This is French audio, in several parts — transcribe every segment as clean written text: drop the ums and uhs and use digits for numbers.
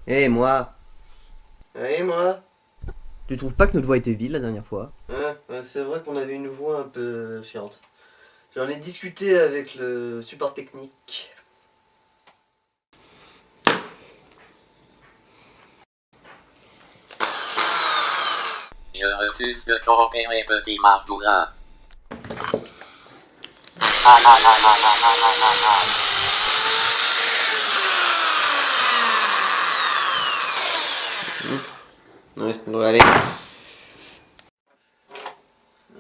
Hé, moi, Et moi? tu trouves pas que notre voix était vile la dernière fois? Ouais, c'est vrai qu'on avait une voix un peu chiante. J'en ai discuté avec le support technique. Je refuse de coopérer, petit Mardoula. Ah ah ah ah ah ah ah ah ah. Ouais, bon, allez.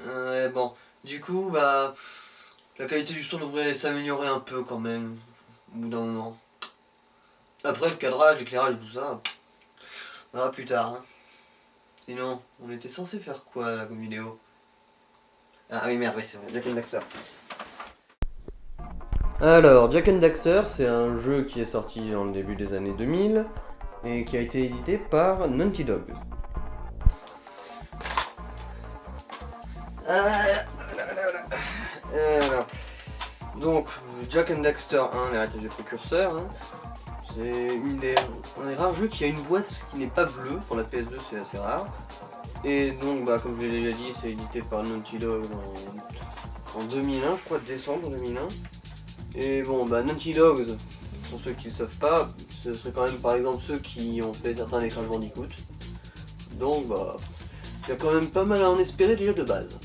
Ouais, bon. Du coup, bah, la qualité du son devrait s'améliorer un peu quand même, au bout d'un moment. Après, le cadrage, l'éclairage, tout ça, on verra plus tard. Hein. Sinon, on était censé faire quoi là comme vidéo? Ah oui, merde, oui, c'est vrai, Jack and Daxter. Alors, Jack and Daxter, c'est un jeu qui est sorti en début des années 2000 et qui a été édité par Naughty Dog. Alors, donc, Jack and Daxter 1, l'héritage des précurseurs, hein, c'est un des rares jeux qui a une boîte qui n'est pas bleue. Pour la PS2, c'est assez rare. Et donc, bah, comme je l'ai déjà dit, c'est édité par Naughty Dog en 2001, je crois, décembre 2001. Et bon, bah, Naughty Dogs, pour ceux qui ne le savent pas, ce serait quand même par exemple ceux qui ont fait certains des Crash Bandicoot. Donc, bah, il y a quand même pas mal à en espérer déjà de base.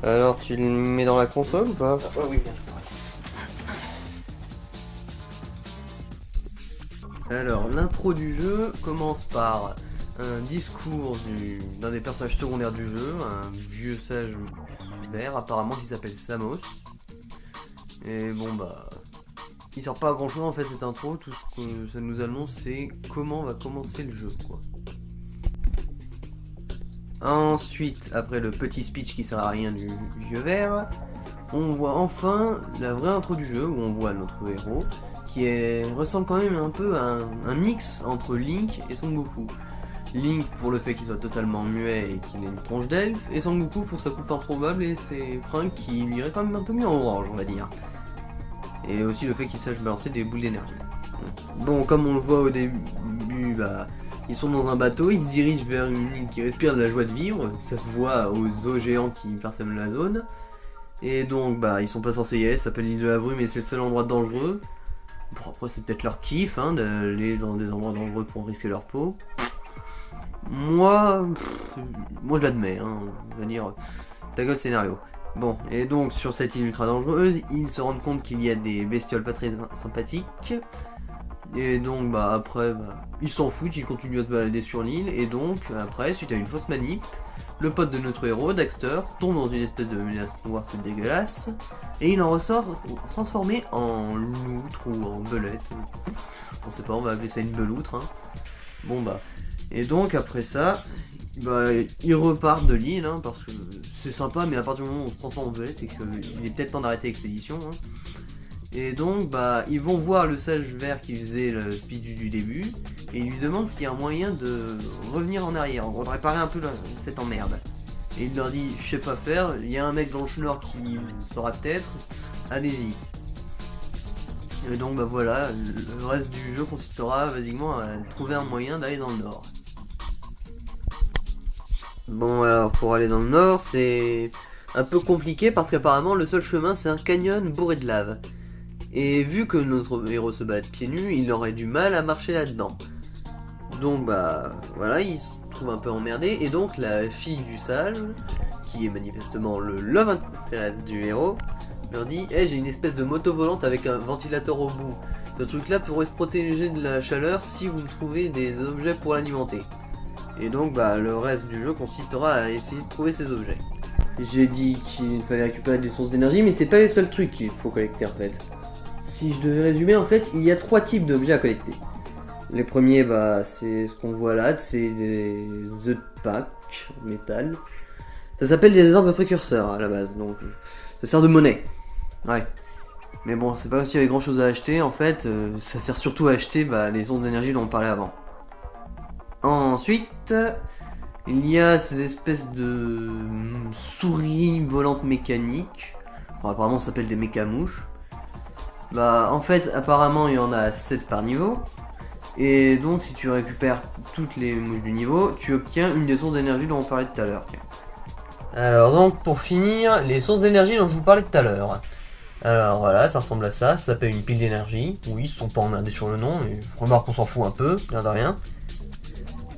Alors, tu le mets dans la console ou pas? Ah, ouais, oui, bien, c'est vrai. Alors, l'intro du jeu commence par un discours d'un des personnages secondaires du jeu, un vieux sage vert apparemment qui s'appelle Samos. Et bon bah, il sert pas à grand chose en fait cette intro, tout ce que ça nous annonce c'est comment va commencer le jeu quoi. Ensuite, après le petit speech qui sert à rien du vieux vert, on voit enfin la vraie intro du jeu où on voit notre héros ressemble quand même un peu à un mix entre Link et Son Goku. Link pour le fait qu'il soit totalement muet et qu'il ait une tronche d'elfe, et Son Goku pour sa coupe improbable et ses fringues qui lui iraient quand même un peu mieux en orange on va dire. Et aussi le fait qu'il sache balancer des boules d'énergie. Bon, comme on le voit au début, bah, ils sont dans un bateau, ils se dirigent vers une île qui respire de la joie de vivre, ça se voit aux eaux géants qui parsèment la zone. Et donc, bah, ils sont pas censés y aller, ça s'appelle l'île de la brume et c'est le seul endroit dangereux. Bon, après, c'est peut-être leur kiff, hein, d'aller dans des endroits dangereux pour risquer leur peau. Moi je l'admets, hein, on va dire, ta gueule scénario. Bon, et donc sur cette île ultra dangereuse, ils se rendent compte qu'il y a des bestioles pas très sympathiques. Et donc bah après, ils s'en foutent, ils continuent à se balader sur l'île. Et donc après, suite à une fausse manip, le pote de notre héros, Daxter, tombe dans une espèce de menace noire toute dégueulasse. Et il en ressort transformé en loutre ou en belette. On sait pas, on va appeler ça une beloutre. Hein. Bon bah. Et donc après ça, bah, ils repartent de l'île, hein, parce que c'est sympa, mais à partir du moment où on se transforme en belette, c'est qu'il est peut-être temps d'arrêter l'expédition. Hein. Et donc, bah, ils vont voir le sage vert qui faisait le speech du début, et ils lui demandent s'il y a un moyen de revenir en arrière, de réparer un peu cette emmerde. Et il leur dit, je sais pas faire, il y a un mec dans le schnorr qui saura peut-être, allez-y. Et donc, bah voilà, le reste du jeu consistera basiquement à trouver un moyen d'aller dans le nord. Bon alors pour aller dans le nord c'est un peu compliqué parce qu'apparemment le seul chemin c'est un canyon bourré de lave. Et vu que notre héros se balade pieds nus, il aurait du mal à marcher là-dedans. Donc bah voilà, il se trouve un peu emmerdé et donc la fille du sage, qui est manifestement le love interest du héros, leur dit hey, j'ai une espèce de moto volante avec un ventilateur au bout. Ce truc là pourrait se protéger de la chaleur si vous me trouvez des objets pour l'alimenter. Et donc bah, le reste du jeu consistera à essayer de trouver ces objets. J'ai dit qu'il fallait récupérer des sources d'énergie, mais c'est pas les seuls trucs qu'il faut collecter en fait. Si je devais résumer, en fait, il y a 3 types d'objets à collecter. Les premiers, bah, c'est ce qu'on voit là, c'est des œufs de Pâques en métal. Ça s'appelle des orbes précurseurs à la base, donc ça sert de monnaie. Ouais. Mais bon, c'est pas comme s'il y avait grand chose à acheter, en fait, ça sert surtout à acheter les ondes d'énergie dont on parlait avant. Ensuite, il y a ces espèces de souris volantes mécaniques. Enfin, apparemment, ça s'appelle des mécamouches. Bah, en fait, apparemment, il y en a 7 par niveau. Et donc si tu récupères toutes les mouches du niveau, tu obtiens une des sources d'énergie dont on parlait tout à l'heure. Alors donc pour finir, les sources d'énergie dont je vous parlais tout à l'heure. Alors voilà, ça ressemble à ça s'appelle une pile d'énergie. Oui, ils se sont pas emmerdés sur le nom, mais remarque qu'on s'en fout un peu, rien de rien.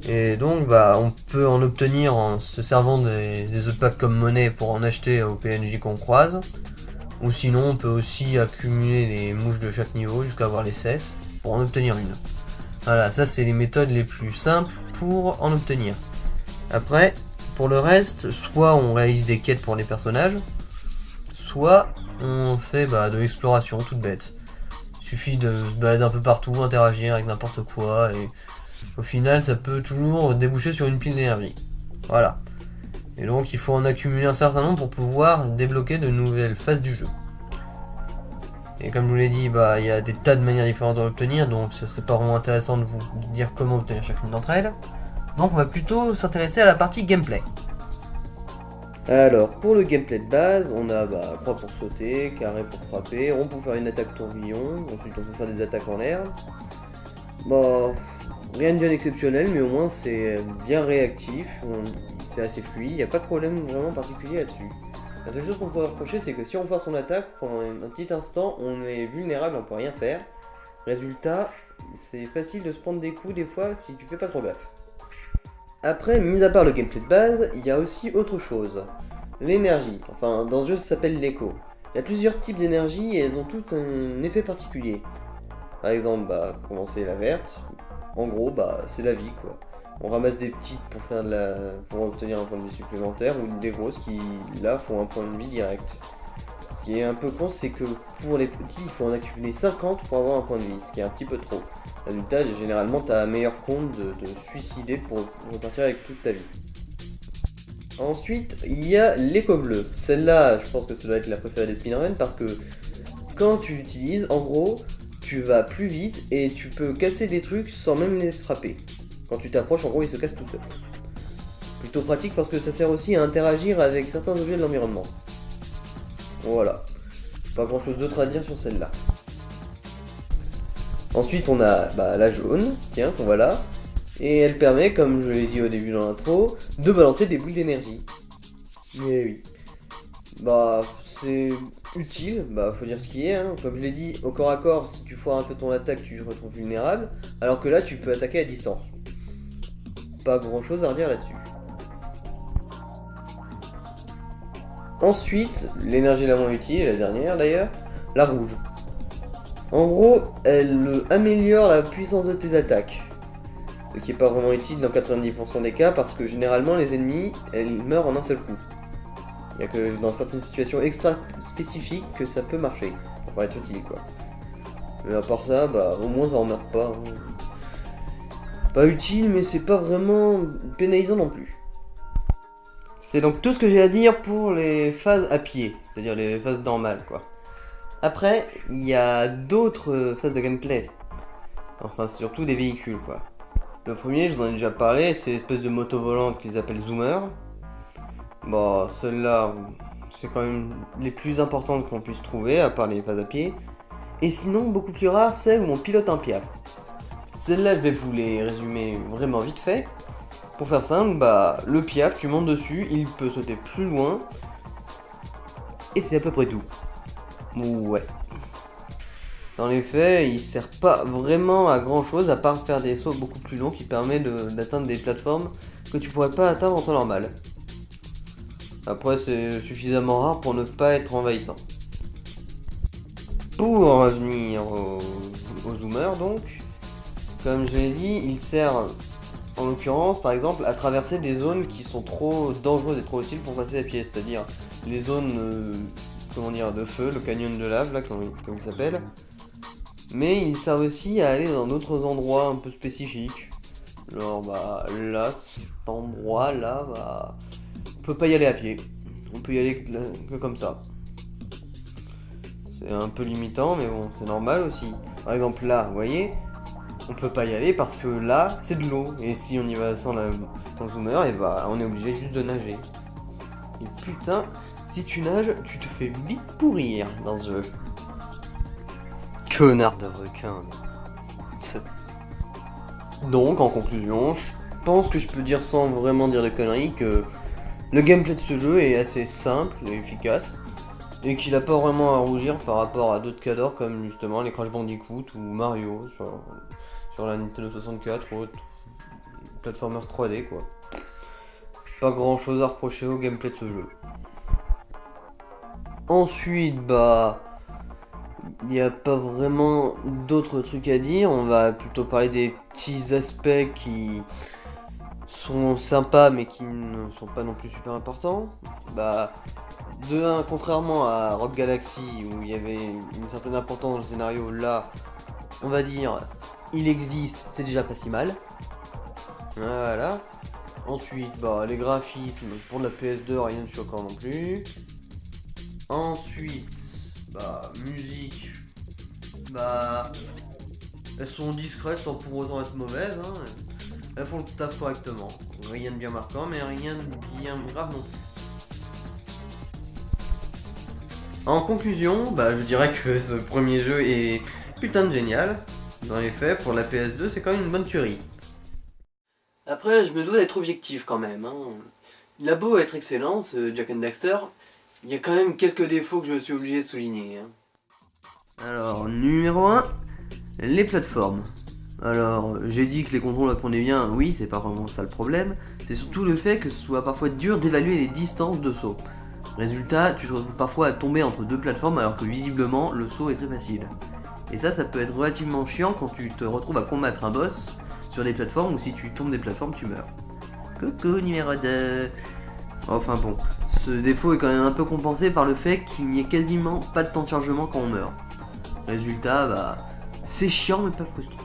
Et donc bah on peut en obtenir en se servant des autres packs comme monnaie pour en acheter aux PNJ qu'on croise. Ou sinon on peut aussi accumuler les mouches de chaque niveau jusqu'à avoir les 7 pour en obtenir une. Voilà, ça c'est les méthodes les plus simples pour en obtenir. Après, pour le reste, soit on réalise des quêtes pour les personnages, soit on fait de l'exploration toute bête. Il suffit de se balader un peu partout, interagir avec n'importe quoi, et au final ça peut toujours déboucher sur une pile d'énergie. Voilà. Et donc il faut en accumuler un certain nombre pour pouvoir débloquer de nouvelles phases du jeu. Et comme je vous l'ai dit, il y a des tas de manières différentes d'en obtenir, donc ce serait pas vraiment intéressant de vous dire comment obtenir chacune d'entre elles. Donc on va plutôt s'intéresser à la partie gameplay. Alors pour le gameplay de base, on a croix pour sauter, carré pour frapper, rond pour faire une attaque tourbillon, ensuite on peut faire des attaques en l'air. Rien de bien exceptionnel, mais au moins c'est bien réactif, c'est assez fluide, il n'y a pas de problème vraiment particulier là-dessus. La seule chose qu'on peut reprocher, c'est que si on force son attaque, pendant un petit instant, on est vulnérable, on peut rien faire. Résultat, c'est facile de se prendre des coups des fois si tu fais pas trop gaffe. Après, mis à part le gameplay de base, il y a aussi autre chose. L'énergie, enfin dans ce jeu ça s'appelle l'écho. Il y a plusieurs types d'énergie et elles ont toutes un effet particulier. Par exemple, commencer la verte, en gros c'est la vie quoi. On ramasse des petites pour obtenir un point de vie supplémentaire ou des grosses qui là font un point de vie direct. Ce qui est un peu con, c'est que pour les petits il faut en accumuler 50 pour avoir un point de vie, ce qui est un petit peu trop. Résultat, généralement t'as un meilleur compte de suicider pour repartir avec toute ta vie. Ensuite il y a l'écho bleu. Celle-là je pense que ça doit être la préférée des speedruns parce que quand tu l'utilises, en gros tu vas plus vite et tu peux casser des trucs sans même les frapper. Quand tu t'approches, en gros, il se casse tout seul. Plutôt pratique parce que ça sert aussi à interagir avec certains objets de l'environnement. Voilà. Pas grand chose d'autre à dire sur celle-là. Ensuite, on a la jaune, tiens, qu'on voit là. Et elle permet, comme je l'ai dit au début dans l'intro, de balancer des boules d'énergie. Et oui. C'est utile, faut dire ce qui est, hein. Comme je l'ai dit, au corps à corps, si tu foires un peu ton attaque, tu te retrouves vulnérable. Alors que là, tu peux attaquer à distance. Pas grand chose à redire là-dessus. Ensuite, l'énergie la moins utile, et la dernière d'ailleurs, la rouge. En gros, elle améliore la puissance de tes attaques. Ce qui est pas vraiment utile dans 90% des cas parce que généralement les ennemis, elles meurent en un seul coup. Il n'y a que dans certaines situations extra spécifiques que ça peut marcher. Ça pourrait être utile quoi. Mais à part ça, au moins ça en meurt pas. Hein. Pas utile, mais c'est pas vraiment pénalisant non plus. C'est donc tout ce que j'ai à dire pour les phases à pied, c'est-à-dire les phases normales quoi. Après, il y a d'autres phases de gameplay. Enfin, surtout des véhicules quoi. Le premier, je vous en ai déjà parlé, c'est l'espèce de moto volante qu'ils appellent Zoomer. Celles-là, c'est quand même les plus importantes qu'on puisse trouver, à part les phases à pied. Et sinon, beaucoup plus rare, celle où on pilote un piaf. Celles-là, je vais vous les résumer vraiment vite fait. Pour faire simple, le piaf, tu montes dessus, il peut sauter plus loin. Et c'est à peu près tout. Ouais. Dans les faits, il sert pas vraiment à grand chose à part faire des sauts beaucoup plus longs qui permettent d'atteindre des plateformes que tu pourrais pas atteindre en temps normal. Après, c'est suffisamment rare pour ne pas être envahissant. Pour en revenir au zoomer donc, comme je l'ai dit, il sert en l'occurrence par exemple à traverser des zones qui sont trop dangereuses et trop hostiles pour passer à pied, c'est-à-dire les zones de feu, le canyon de lave là comme il s'appelle. Mais il sert aussi à aller dans d'autres endroits un peu spécifiques. Genre là, cet endroit là, on peut pas y aller à pied. On peut y aller que comme ça. C'est un peu limitant mais bon, c'est normal aussi. Par exemple là, vous voyez, on peut pas y aller parce que là, c'est de l'eau. Et si on y va sans le zoomer, on est obligé juste de nager. Et putain, si tu nages, tu te fais vite pourrir dans ce jeu. Connard de requin. Donc en conclusion, je pense que je peux dire sans vraiment dire de conneries que le gameplay de ce jeu est assez simple et efficace, et qu'il n'a pas vraiment à rougir par rapport à d'autres cadors comme justement les Crash Bandicoot ou Mario sur la Nintendo 64 ou autre platformer 3D quoi. Pas grand chose à reprocher au gameplay de ce jeu. Ensuite, bah, il n'y a pas vraiment d'autres trucs à dire. On va plutôt parler des petits aspects qui sont sympas mais qui ne sont pas non plus super importants. Bah, de un, contrairement à Rock Galaxy où il y avait une certaine importance dans le scénario, là, on va dire, il existe, c'est déjà pas si mal. Voilà. Ensuite, bah, les graphismes pour la PS2, rien de choquant non plus. Ensuite, bah, musique, bah, elles sont discrètes sans pour autant être mauvaises, hein. Elles font le taf correctement. Rien de bien marquant, mais rien de bien grave non plus. En conclusion, bah, je dirais que ce premier jeu est putain de génial. Dans les faits, pour la PS2, c'est quand même une bonne tuerie. Après, je me dois d'être objectif quand même. Hein. Il a beau être excellent, ce Jak and Daxter, il y a quand même quelques défauts que je suis obligé de souligner. Hein. Alors, numéro 1, les plateformes. Alors, j'ai dit que les contrôles apprenaient bien, oui, c'est pas vraiment ça le problème. C'est surtout le fait que ce soit parfois dur d'évaluer les distances de saut. Résultat, tu te retrouves parfois à tomber entre deux plateformes alors que visiblement le saut est très facile. Et ça peut être relativement chiant quand tu te retrouves à combattre un boss sur des plateformes ou si tu tombes des plateformes tu meurs. Coucou numéro 2. Enfin bon, ce défaut est quand même un peu compensé par le fait qu'il n'y ait quasiment pas de temps de chargement quand on meurt. Résultat, bah, c'est chiant mais pas frustrant.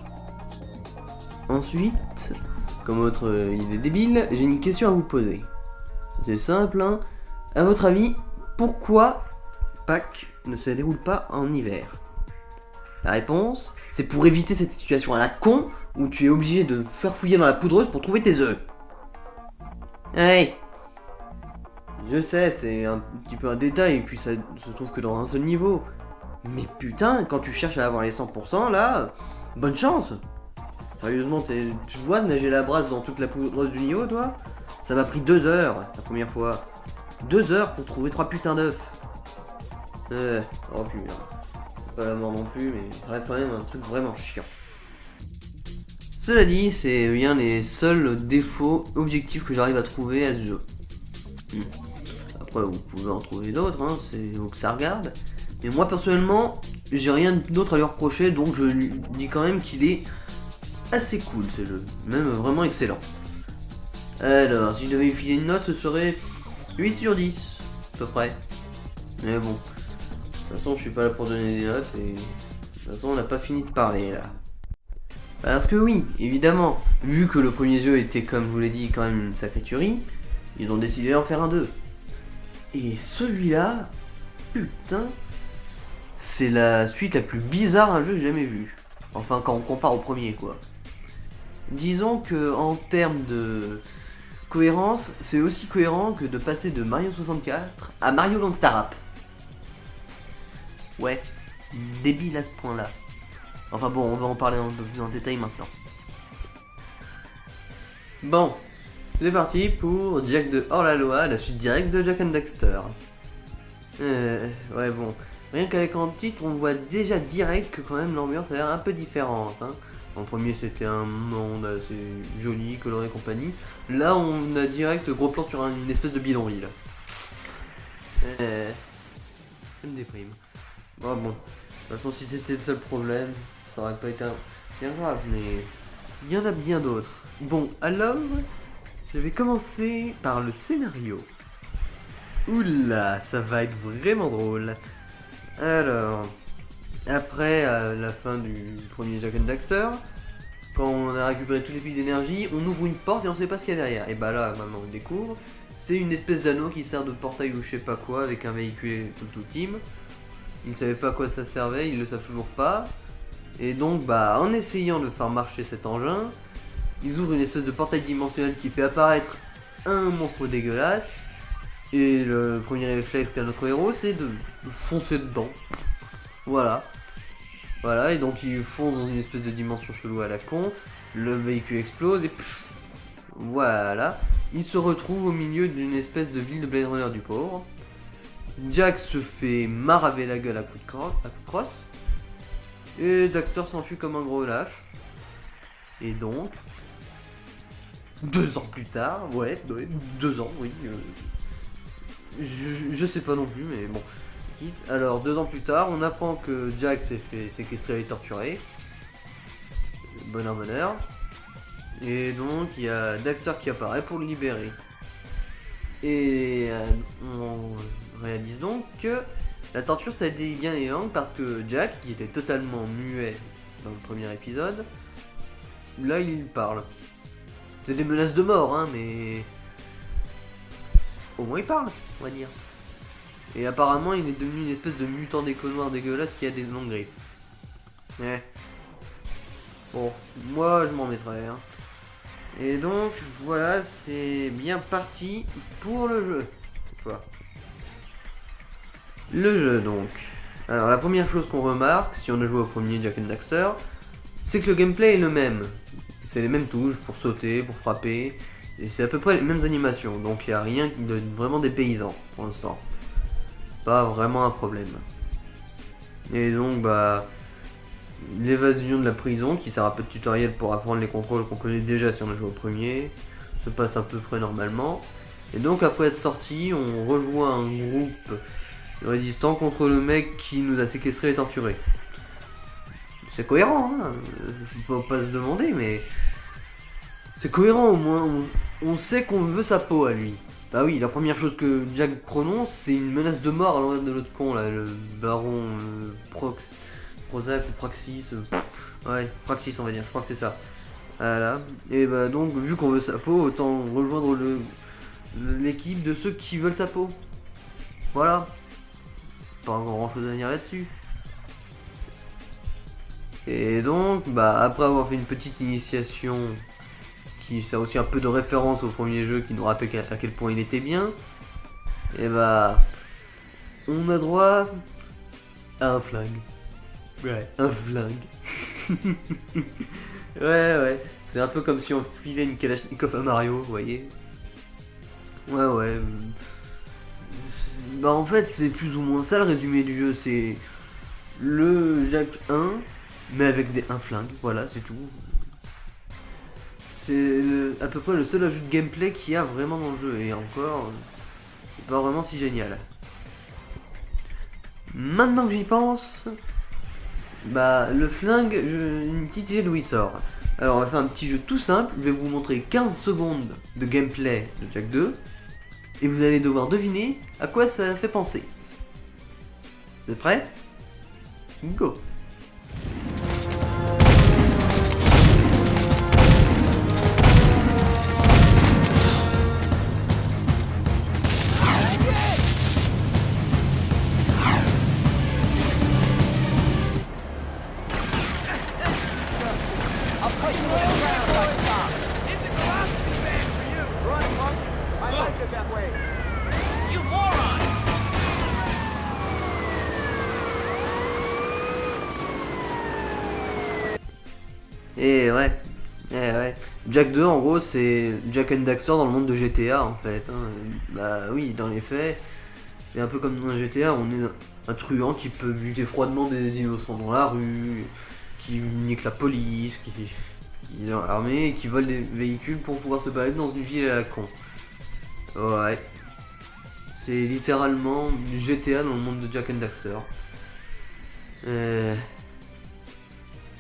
Ensuite, comme autre idée débile, j'ai une question à vous poser. C'est simple, hein. À votre avis, pourquoi Pâques ne se déroule pas en hiver? La réponse, c'est pour éviter cette situation à la con où tu es obligé de faire fouiller dans la poudreuse pour trouver tes œufs. Hey, je sais, c'est un petit peu un détail et puis ça se trouve que dans un seul niveau. Mais putain, quand tu cherches à avoir les 100%, là, bonne chance. Sérieusement, tu vois de nager la brasse dans toute la poudreuse du niveau, toi? Ça m'a pris 2 heures la première fois. 2 heures pour trouver 3 putains d'œufs. Oh putain. C'est pas la mort non plus, mais ça reste quand même un truc vraiment chiant. Cela dit, c'est bien les seuls défauts objectifs que j'arrive à trouver à ce jeu. Après, vous pouvez en trouver d'autres, hein, c'est où que ça regarde. Mais moi personnellement, j'ai rien d'autre à lui reprocher, donc je lui dis quand même qu'il est assez cool ce jeu, même vraiment excellent. Alors, si je devais lui filer une note, ce serait 8 sur 10, à peu près. Mais bon, de toute façon, je suis pas là pour donner des notes et de toute façon, on n'a pas fini de parler là. Parce que oui, évidemment, vu que le premier jeu était, comme je vous l'ai dit, quand même une sacrée tuerie, ils ont décidé d'en faire un 2. Et celui-là, putain, c'est la suite la plus bizarre à un jeu que j'ai jamais vu. Enfin, quand on compare au premier, quoi. Disons que en termes de cohérence, c'est aussi cohérent que de passer de Mario 64 à Mario Gangsta Rap. Ouais, débile à ce point-là. Enfin bon, on va en parler un peu plus en détail maintenant. Bon, c'est parti pour Jack de Hors-la-Loi, la suite directe de Jak and Daxter. Ouais bon, rien qu'avec un titre, on voit déjà direct que quand même l'ambiance a l'air un peu différente. Hein. En premier, c'était un monde assez joli, coloré et compagnie. Là, on a direct gros plan sur une espèce de bidonville. Ça me déprime. Bon, de toute façon, si c'était le seul problème, ça aurait pas été bien grave, mais il y en a bien d'autres. Bon, alors, je vais commencer par le scénario. Oula, ça va être vraiment drôle. Alors, après la fin du premier Jak and Daxter, quand on a récupéré toutes les piles d'énergie, on ouvre une porte et on sait pas ce qu'il y a derrière. Et bah là, maintenant on découvre, c'est une espèce d'anneau qui sert de portail ou je sais pas quoi avec un véhicule et tout team. Ils ne savaient pas à quoi ça servait, ils le savent toujours pas. Et donc, bah, en essayant de faire marcher cet engin, ils ouvrent une espèce de portail dimensionnel qui fait apparaître un monstre dégueulasse. Et le premier réflexe qu'a notre héros, c'est de foncer dedans. Voilà. Voilà, et donc ils font dans une espèce de dimension chelou à la con, le véhicule explose et pff, voilà, il se retrouve au milieu d'une espèce de ville de Blade Runner du pauvre. Jack se fait maraver la gueule à coups de crosse, et Daxter s'enfuit comme un gros lâche. Et donc, 2 ans plus tard, ouais 2 ans, oui, je sais pas non plus, mais bon. Alors, 2 ans plus tard, on apprend que Jack s'est fait séquestrer et torturer. Bonheur, bonheur. Et donc, il y a Daxter qui apparaît pour le libérer. Et on réalise donc que la torture, ça a été bien les langues parce que Jack, qui était totalement muet dans le premier épisode, là, il parle. C'est des menaces de mort, hein, mais au moins il parle, on va dire. Et apparemment, il est devenu une espèce de mutant déconnoir dégueulasse qui a des longues griffes. Ouais. Bon, moi je m'en mettrais. Hein. Et donc, voilà, c'est bien parti pour le jeu. Voilà. Le jeu, donc. Alors, la première chose qu'on remarque, si on a joué au premier Jak and Daxter, c'est que le gameplay est le même. C'est les mêmes touches pour sauter, pour frapper, et c'est à peu près les mêmes animations. Donc, il n'y a rien de vraiment dépaysant pour l'instant. Pas vraiment un problème. Et donc bah l'évasion de la prison qui sert un peu de tutoriel pour apprendre les contrôles qu'on connaît déjà si on a joué au premier se passe à peu près normalement. Et donc après être sorti, on rejoint un groupe résistant contre le mec qui nous a séquestrés et torturés. C'est cohérent, hein, faut pas se demander, mais c'est cohérent au moins. On sait qu'on veut sa peau à lui. Bah oui, la première chose que Jack prononce, c'est une menace de mort à l'envers de l'autre con, là, le baron Prozac ou Praxis. Ouais, Praxis on va dire, je crois que c'est ça. Voilà. Et bah donc, vu qu'on veut sa peau, autant rejoindre l'équipe de ceux qui veulent sa peau. Voilà. Pas grand chose à dire là-dessus. Et donc, bah après avoir fait une petite initiation qui sert aussi un peu de référence au premier jeu qui nous rappelle à quel point il était bien, et bah on a droit à un flingue. Ouais, un flingue. ouais, c'est un peu comme si on filait une Kalachnikov à Mario, vous voyez. Ouais. Bah en fait c'est plus ou moins ça le résumé du jeu, c'est le Jak 1 mais avec un flingue, voilà c'est tout. C'est à peu près le seul ajout de gameplay qu'il y a vraiment dans le jeu, et encore, c'est pas vraiment si génial. Maintenant que j'y pense, bah le flingue, une petite idée d'où il sort. Alors on va faire un petit jeu tout simple, je vais vous montrer 15 secondes de gameplay de Jak 2, et vous allez devoir deviner à quoi ça fait penser. Vous êtes prêts? Go! Et ouais. Jak 2 en gros c'est Jak and Daxter dans le monde de GTA en fait. Hein. Bah oui, dans les faits, c'est un peu comme dans un GTA, on est un truand qui peut buter froidement des innocents dans la rue, qui nique la police, qui est dans l'armée et qui vole des véhicules pour pouvoir se balader dans une ville à la con. Ouais. C'est littéralement du GTA dans le monde de Jak and Daxter.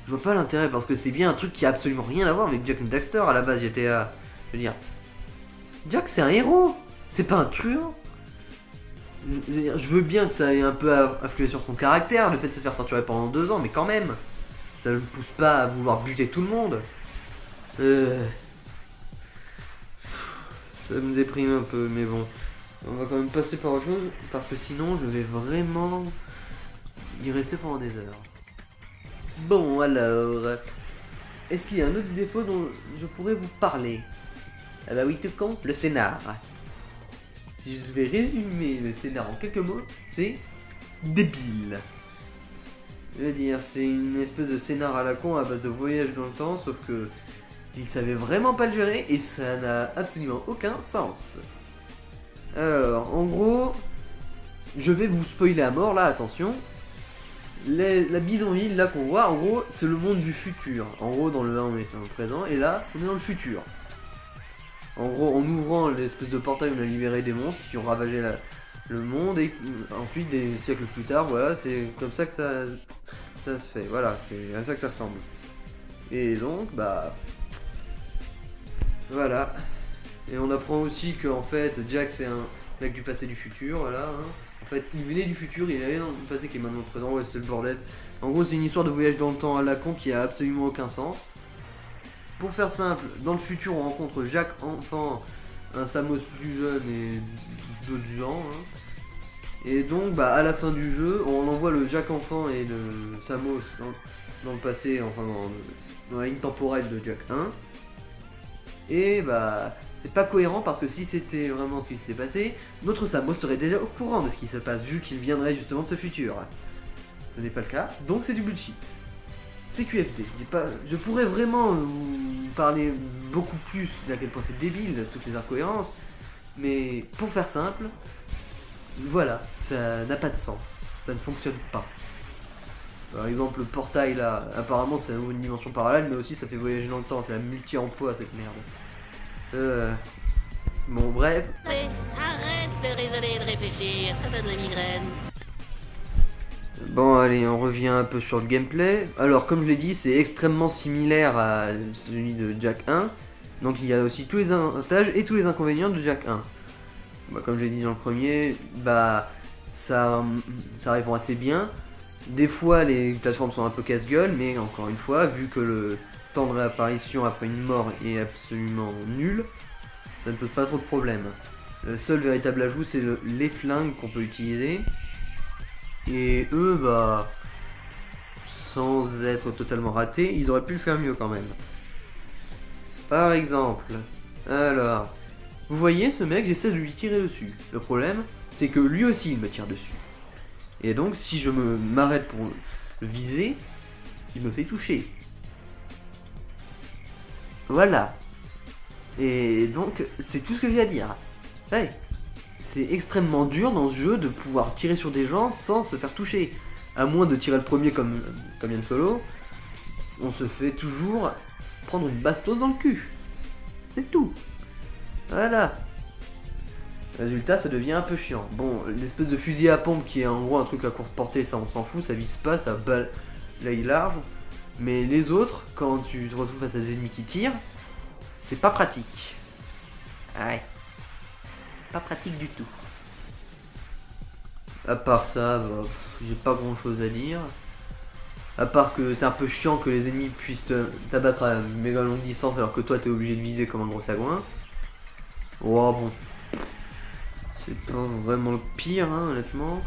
Je vois pas l'intérêt parce que c'est bien un truc qui a absolument rien à voir avec Jak and Daxter à la base GTA. Je veux dire, Jack c'est un héros, c'est pas un truand. Je veux bien que ça ait un peu influé sur son caractère, le fait de se faire torturer pendant 2 ans, mais quand même, ça ne le pousse pas à vouloir buter tout le monde. Ça me déprime un peu, mais bon. On va quand même passer par autre chose, parce que sinon je vais vraiment y rester pendant des heures. Bon alors, est-ce qu'il y a un autre défaut dont je pourrais vous parler? Ah bah oui tout con, le scénar. Si je devais résumer le scénar en quelques mots, c'est débile. Je veux dire, c'est une espèce de scénar à la con à base de voyage dans le temps, sauf que il savait vraiment pas le gérer et ça n'a absolument aucun sens. Alors, en gros, je vais vous spoiler à mort là, attention. La bidonville là qu'on voit, en gros, c'est le monde du futur. En gros, dans le 1 on est dans le présent et là, on est dans le futur. En gros, en ouvrant l'espèce de portail, on a libéré des monstres qui ont ravagé le monde et ensuite des siècles plus tard, voilà, c'est comme ça que ça se fait. Voilà, c'est à ça que ça ressemble. Et donc, bah, voilà. Et on apprend aussi qu'en fait, Jack c'est un mec du passé du futur, voilà. Hein. En fait, il venait du futur, il allait dans le passé qui est maintenant le présent, ouais, c'est le bordel. En gros, c'est une histoire de voyage dans le temps à la con qui a absolument aucun sens. Pour faire simple, dans le futur, on rencontre Jack enfant, un Samus plus jeune et d'autres gens. Hein. Et donc, bah, à la fin du jeu, on envoie le Jack enfant et le Samus dans le passé, enfin dans la ligne temporelle de Jack 1. Et bah, c'est pas cohérent parce que si c'était vraiment ce qui s'était passé, notre Samus serait déjà au courant de ce qui se passe, vu qu'il viendrait justement de ce futur. Ce n'est pas le cas, donc c'est du bullshit. C'est QFD. Je pourrais vraiment vous parler beaucoup plus d'à quel point c'est débile, toutes les incohérences, mais pour faire simple, voilà, ça n'a pas de sens, ça ne fonctionne pas. Par exemple, le portail là, apparemment c'est une dimension parallèle, mais aussi ça fait voyager dans le temps, c'est la multi-emploi cette merde. Bon, bref. Arrête de raisonner et de réfléchir, ça donne la migraine. Bon, allez, on revient un peu sur le gameplay. Alors, comme je l'ai dit, c'est extrêmement similaire à celui de Jack 1. Donc, il y a aussi tous les avantages et tous les inconvénients de Jack 1. Bah, comme je l'ai dit dans le premier, bah, ça répond assez bien. Des fois, les plateformes sont un peu casse-gueule, mais encore une fois, vu que le temps de réapparition après une mort est absolument nul, ça ne pose pas trop de problèmes. Le seul véritable ajout, c'est les flingues qu'on peut utiliser. Et eux, bah, sans être totalement ratés, ils auraient pu le faire mieux quand même. Par exemple, alors, vous voyez ce mec, j'essaie de lui tirer dessus. Le problème, c'est que lui aussi, il me tire dessus. Et donc, si je m'arrête pour le viser, il me fait toucher. Voilà. Et donc, c'est tout ce que j'ai à dire. Ouais. C'est extrêmement dur dans ce jeu de pouvoir tirer sur des gens sans se faire toucher. À moins de tirer le premier comme Yann Solo, on se fait toujours prendre une bastos dans le cul. C'est tout. Voilà. Résultat, ça devient un peu chiant. Bon, l'espèce de fusil à pompe qui est en gros un truc à courte portée, ça on s'en fout, ça vise pas, ça balaye large. Mais les autres, quand tu te retrouves face à des ennemis qui tirent, c'est pas pratique. Ouais. Pas pratique du tout. À part ça, bah, j'ai pas grand chose à dire. À part que c'est un peu chiant que les ennemis puissent t'abattre à une méga longue distance alors que toi t'es obligé de viser comme un gros sagouin. Oh bon. C'est pas vraiment le pire, hein, honnêtement.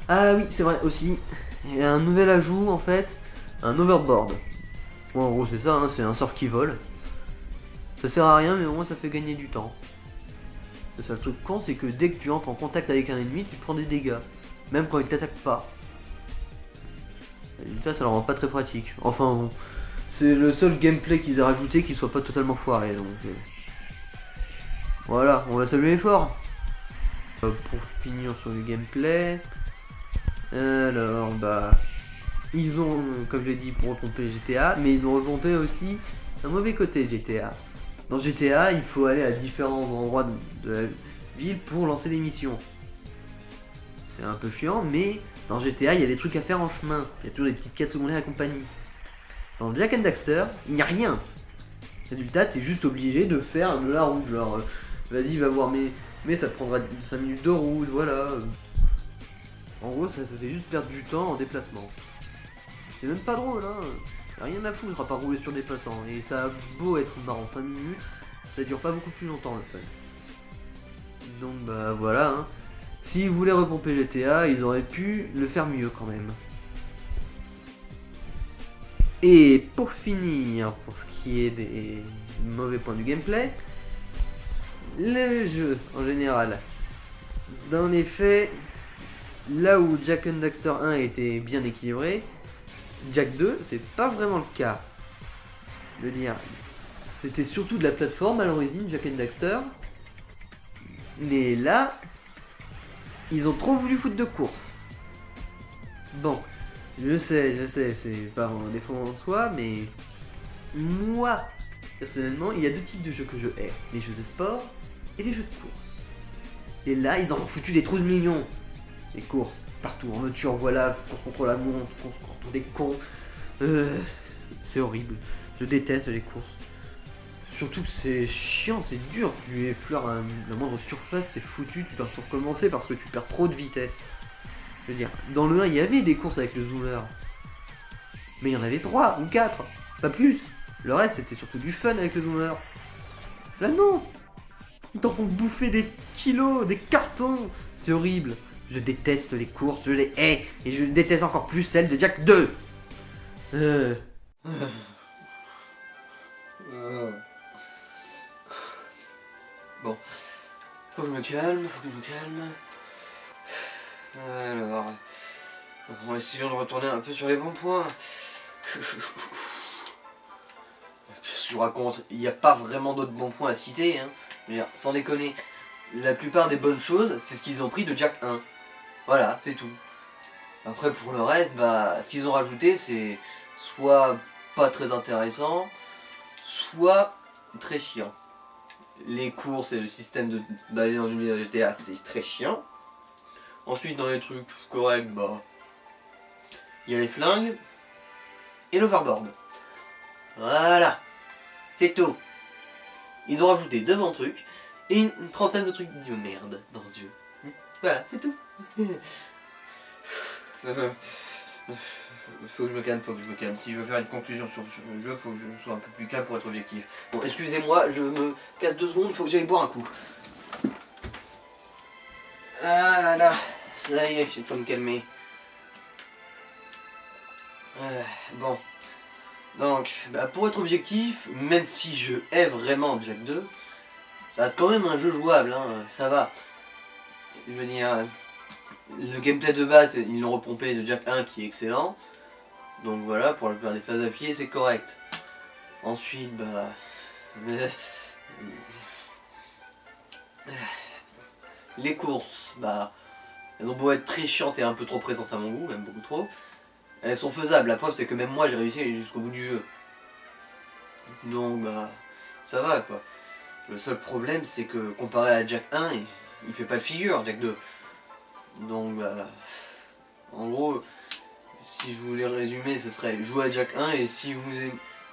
Ah oui, c'est vrai aussi. Il y a un nouvel ajout en fait. Un overboard. Bon, en gros c'est ça, hein, c'est un surf qui vole. Ça sert à rien mais au moins ça fait gagner du temps. Le seul truc con, c'est que dès que tu entres en contact avec un ennemi, tu prends des dégâts. Même quand il t'attaque pas. Résultat, ça le rend pas très pratique. Enfin bon. C'est le seul gameplay qu'ils aient rajouté qui soit pas totalement foiré. Donc, voilà, on va saluer l'effort. Pour finir sur le gameplay. Alors, bah. Ils ont, comme je l'ai dit, pour repomper GTA, mais ils ont repompé aussi un mauvais côté GTA. Dans GTA, il faut aller à différents endroits de la ville pour lancer les missions. C'est un peu chiant, mais dans GTA, il y a des trucs à faire en chemin. Il y a toujours des petites quêtes secondaires et compagnie. Dans Jack and Daxter, il n'y a rien. Résultat, t'es juste obligé de faire de la route. Genre, vas-y, va voir, mais ça te prendra 5 minutes de route, voilà. En gros, ça te fait juste perdre du temps en déplacement. C'est même pas drôle, hein. Rien à foutre à pas rouler sur des passants. Et ça a beau être marrant 5 minutes, ça dure pas beaucoup plus longtemps le fun. Donc bah voilà, hein. S'ils voulaient repomper GTA, ils auraient pu le faire mieux quand même. Et pour finir, pour ce qui est des mauvais points du gameplay, le jeu en général. Dans les faits, là où Jak and Daxter 1 était bien équilibré, Jack 2, c'est pas vraiment le cas. Je veux dire, c'était surtout de la plateforme à l'origine, Jak and Daxter. Mais là, ils ont trop voulu foutre de course. Bon, je sais, c'est pas un défaut en soi, mais moi, personnellement, il y a deux types de jeux que je hais. Les jeux de sport et les jeux de course. Et là, ils en ont foutu des trous de millions. Les courses, partout, en voiture, voilà, course contre la montre, course contre des cons. C'est horrible. Je déteste les courses. Surtout que c'est chiant, c'est dur. Tu effleures la moindre surface, c'est foutu, tu dois tout recommencer parce que tu perds trop de vitesse. Je veux dire, dans le 1, il y avait des courses avec le zoomer. Mais il y en avait 3 ou 4, pas plus. Le reste, c'était surtout du fun avec le zoomer. Là, non. Ils t'en font bouffer des kilos, des cartons. C'est horrible. Je déteste les courses, je les hais. Et je déteste encore plus celles de Jak 2. Bon, faut que je me calme, Alors, on va essayer de retourner un peu sur les bons points. Qu'est-ce que je vous raconte? Il n'y a pas vraiment d'autres bons points à citer, hein. Je veux dire, sans déconner, la plupart des bonnes choses, c'est ce qu'ils ont pris de Jak 1. Voilà, c'est tout. Après, pour le reste, bah, ce qu'ils ont rajouté, c'est soit pas très intéressant, soit très chiant. Les courses et le système d'aller dans une ville GTA, c'est très chiant. Ensuite, dans les trucs corrects, bah, il y a les flingues et l'overboard. Voilà, c'est tout. Ils ont rajouté 2 bons trucs et une trentaine de trucs de merde dans ce jeu. Voilà, c'est tout. Faut que je me calme. Si je veux faire une conclusion sur ce jeu, faut que je sois un peu plus calme pour être objectif. Bon, excusez-moi, je me casse 2 secondes, faut que j'aille boire un coup. Ah là, ça y est, je vais pas me calmer. Bon. Donc, bah, pour être objectif, même si je hais vraiment Jak 2, ça reste quand même un jeu jouable, hein, ça va. Je veux dire, le gameplay de base, ils l'ont repompé de Jak 1 qui est excellent. Donc voilà, pour la plupart des phases à pied, c'est correct. Ensuite, bah... les courses, bah... elles ont beau être très chiantes et un peu trop présentes à mon goût, même beaucoup trop. Elles sont faisables, la preuve c'est que même moi j'ai réussi à aller jusqu'au bout du jeu. Donc bah... ça va quoi. Le seul problème c'est que comparé à Jak 1, il fait pas le figure, Jak 2. Donc bah... en gros... si je voulais résumer, ce serait jouer à Jak 1 et si vous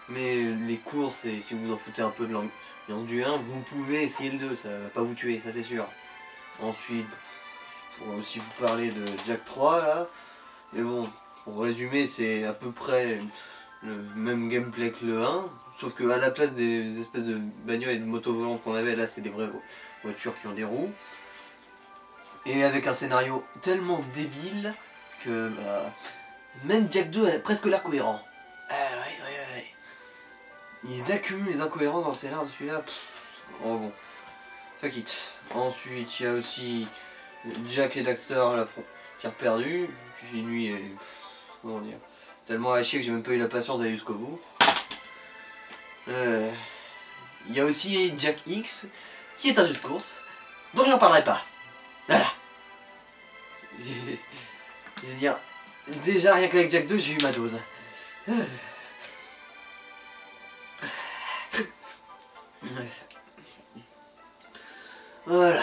aimez les courses et si vous en foutez un peu de l'ambiance du 1, vous pouvez essayer le 2, ça va pas vous tuer, ça c'est sûr. Ensuite, je pourrais aussi vous parler de Jak 3 là, et bon, pour résumer, c'est à peu près le même gameplay que le 1, sauf que à la place des espèces de bagnoles et de motos volantes qu'on avait, là c'est des vraies voitures qui ont des roues. Et avec un scénario tellement débile que bah, même Jak 2 a presque l'air cohérent. Ouais. Ils accumulent les incohérences dans le scénario de celui-là. Oh bon. Fuck it. Ensuite, il y a aussi Jak et Daxter à la frontière perdue. Puis lui est... comment dire, tellement à chier que j'ai même pas eu la patience d'aller jusqu'au bout. Il y a aussi Jak X, qui est un jeu de course, dont je n'en parlerai pas. Voilà. Je veux dire, déjà rien qu'avec Jak 2, j'ai eu ma dose. Voilà.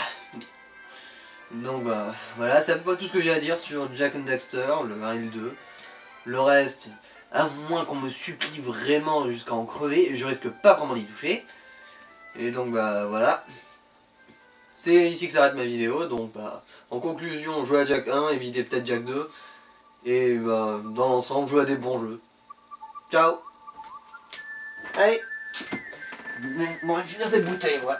Donc bah voilà, c'est à peu près tout ce que j'ai à dire sur Jak and Daxter, le 1 et le 2. Le reste, à moins qu'on me supplie vraiment jusqu'à en crever, je risque pas vraiment d'y toucher. Et donc bah voilà. C'est ici que s'arrête ma vidéo, donc bah en conclusion, jouez à Jak 1, évitez peut-être Jak 2. Et bah dans l'ensemble, jouez à des bons jeux. Ciao. Allez. Bon, je vais finir cette bouteille, ouais.